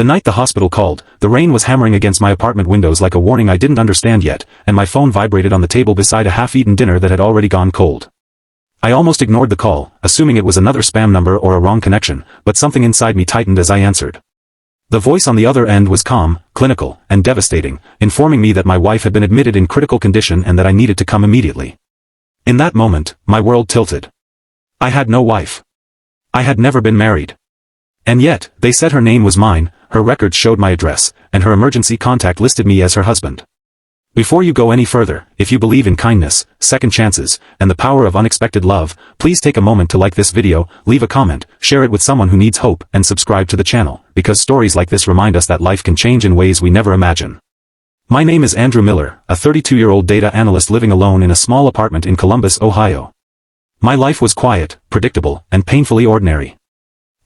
The night the hospital called, the rain was hammering against my apartment windows like a warning I didn't understand yet, and my phone vibrated on the table beside a half-eaten dinner that had already gone cold. I almost ignored the call, assuming it was another spam number or a wrong connection, but something inside me tightened as I answered. The voice on the other end was calm, clinical, and devastating, informing me that my wife had been admitted in critical condition and that I needed to come immediately. In that moment, my world tilted. I had no wife. I had never been married. And yet, they said her name was mine, her records showed my address, and her emergency contact listed me as her husband. Before you go any further, if you believe in kindness, second chances, and the power of unexpected love, please take a moment to like this video, leave a comment, share it with someone who needs hope, and subscribe to the channel, because stories like this remind us that life can change in ways we never imagine. My name is Andrew Miller, a 32-year-old data analyst living alone in a small apartment in Columbus, Ohio. My life was quiet, predictable, and painfully ordinary.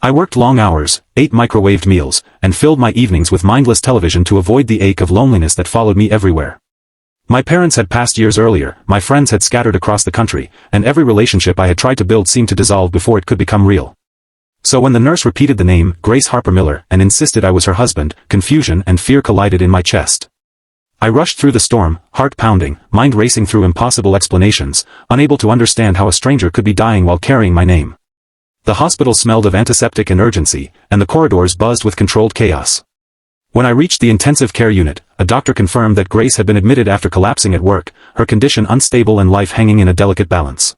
I worked long hours, ate microwaved meals, and filled my evenings with mindless television to avoid the ache of loneliness that followed me everywhere. My parents had passed years earlier, my friends had scattered across the country, and every relationship I had tried to build seemed to dissolve before it could become real. So when the nurse repeated the name, Grace Harper Miller, and insisted I was her husband, confusion and fear collided in my chest. I rushed through the storm, heart pounding, mind racing through impossible explanations, unable to understand how a stranger could be dying while carrying my name. The hospital smelled of antiseptic and urgency, and the corridors buzzed with controlled chaos. When I reached the intensive care unit, a doctor confirmed that Grace had been admitted after collapsing at work, her condition unstable and life hanging in a delicate balance.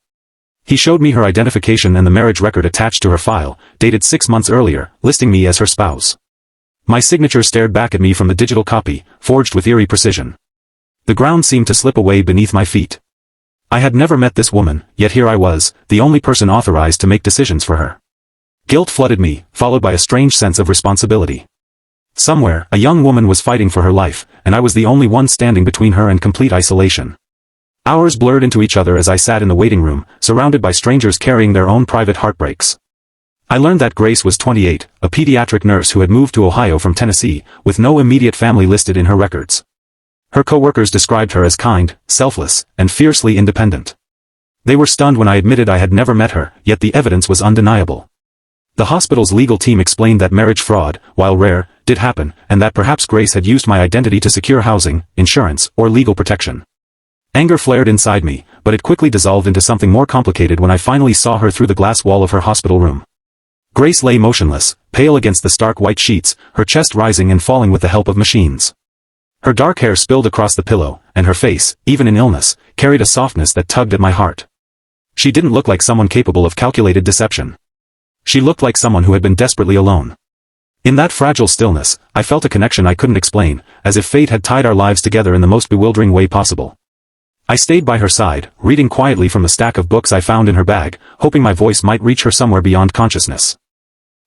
He showed me her identification and the marriage record attached to her file, dated 6 months earlier, listing me as her spouse. My signature stared back at me from the digital copy, forged with eerie precision. The ground seemed to slip away beneath my feet. I had never met this woman, yet here I was, the only person authorized to make decisions for her. Guilt flooded me, followed by a strange sense of responsibility. Somewhere, a young woman was fighting for her life, and I was the only one standing between her and complete isolation. Hours blurred into each other as I sat in the waiting room, surrounded by strangers carrying their own private heartbreaks. I learned that Grace was 28, a pediatric nurse who had moved to Ohio from Tennessee, with no immediate family listed in her records. Her co-workers described her as kind, selfless, and fiercely independent. They were stunned when I admitted I had never met her, yet the evidence was undeniable. The hospital's legal team explained that marriage fraud, while rare, did happen, and that perhaps Grace had used my identity to secure housing, insurance, or legal protection. Anger flared inside me, but it quickly dissolved into something more complicated when I finally saw her through the glass wall of her hospital room. Grace lay motionless, pale against the stark white sheets, her chest rising and falling with the help of machines. Her dark hair spilled across the pillow, and her face, even in illness, carried a softness that tugged at my heart. She didn't look like someone capable of calculated deception. She looked like someone who had been desperately alone. In that fragile stillness, I felt a connection I couldn't explain, as if fate had tied our lives together in the most bewildering way possible. I stayed by her side, reading quietly from the stack of books I found in her bag, hoping my voice might reach her somewhere beyond consciousness.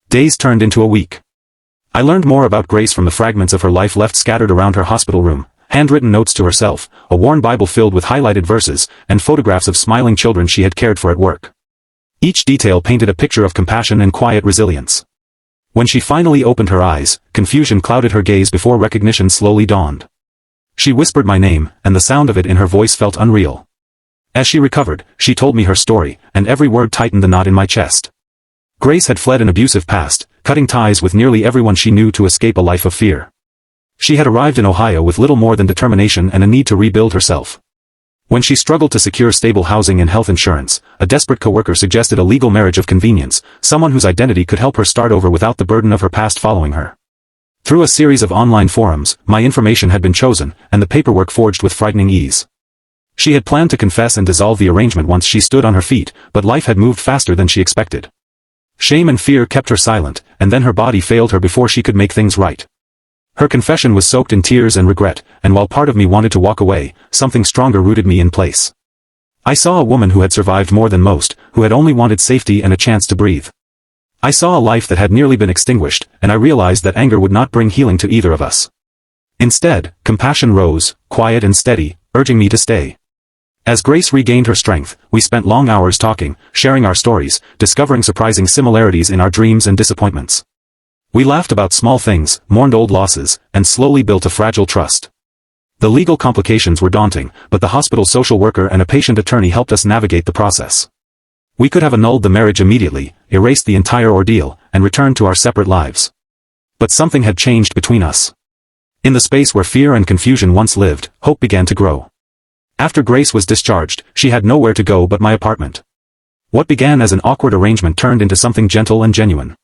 Days turned into a week. I learned more about Grace from the fragments of her life left scattered around her hospital room, handwritten notes to herself, a worn Bible filled with highlighted verses, and photographs of smiling children she had cared for at work. Each detail painted a picture of compassion and quiet resilience. When she finally opened her eyes, confusion clouded her gaze before recognition slowly dawned. She whispered my name, and the sound of it in her voice felt unreal. As she recovered, she told me her story, and every word tightened the knot in my chest. Grace had fled an abusive past, cutting ties with nearly everyone she knew to escape a life of fear. She had arrived in Ohio with little more than determination and a need to rebuild herself. When she struggled to secure stable housing and health insurance, a desperate coworker suggested a legal marriage of convenience, someone whose identity could help her start over without the burden of her past following her. Through a series of online forums, my information had been chosen, and the paperwork forged with frightening ease. She had planned to confess and dissolve the arrangement once she stood on her feet, but life had moved faster than she expected. Shame and fear kept her silent, and then her body failed her before she could make things right. Her confession was soaked in tears and regret, and while part of me wanted to walk away, something stronger rooted me in place. I saw a woman who had survived more than most, who had only wanted safety and a chance to breathe. I saw a life that had nearly been extinguished, and I realized that anger would not bring healing to either of us. Instead, compassion rose, quiet and steady, urging me to stay. As Grace regained her strength, we spent long hours talking, sharing our stories, discovering surprising similarities in our dreams and disappointments. We laughed about small things, mourned old losses, and slowly built a fragile trust. The legal complications were daunting, but the hospital social worker and a patient attorney helped us navigate the process. We could have annulled the marriage immediately, erased the entire ordeal, and returned to our separate lives. But something had changed between us. In the space where fear and confusion once lived, hope began to grow. After Grace was discharged, she had nowhere to go but my apartment. What began as an awkward arrangement turned into something gentle and genuine.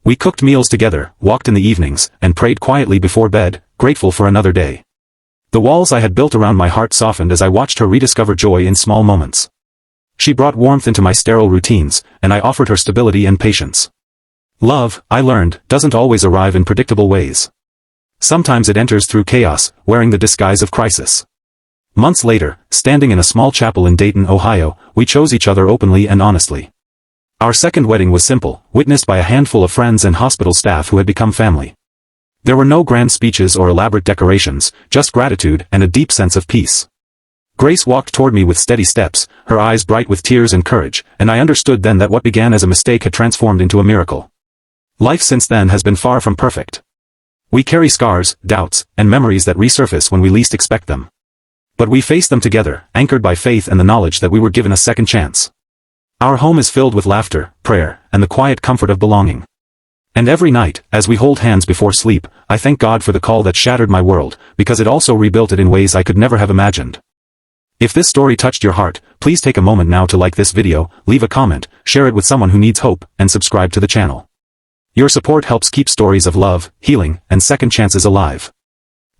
We cooked meals together, walked in the evenings, and prayed quietly before bed, grateful for another day. The walls I had built around my heart softened as I watched her rediscover joy in small moments. She brought warmth into my sterile routines, and I offered her stability and patience. Love, I learned, doesn't always arrive in predictable ways. Sometimes it enters through chaos, wearing the disguise of crisis. Months later, standing in a small chapel in Dayton, Ohio, we chose each other openly and honestly. Our second wedding was simple, witnessed by a handful of friends and hospital staff who had become family. There were no grand speeches or elaborate decorations, just gratitude and a deep sense of peace. Grace walked toward me with steady steps, her eyes bright with tears and courage, and I understood then that what began as a mistake had transformed into a miracle. Life since then has been far from perfect. We carry scars, doubts, and memories that resurface when we least expect them. But we face them together, anchored by faith and the knowledge that we were given a second chance. Our home is filled with laughter, prayer, and the quiet comfort of belonging. And every night, as we hold hands before sleep, I thank God for the call that shattered my world, because it also rebuilt it in ways I could never have imagined. If this story touched your heart, please take a moment now to like this video, leave a comment, share it with someone who needs hope, and subscribe to the channel. Your support helps keep stories of love, healing, and second chances alive.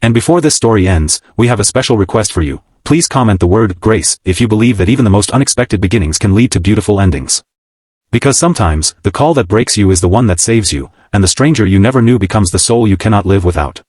And before this story ends, we have a special request for you. Please comment the word grace if you believe that even the most unexpected beginnings can lead to beautiful endings. Because sometimes, the call that breaks you is the one that saves you, and the stranger you never knew becomes the soul you cannot live without.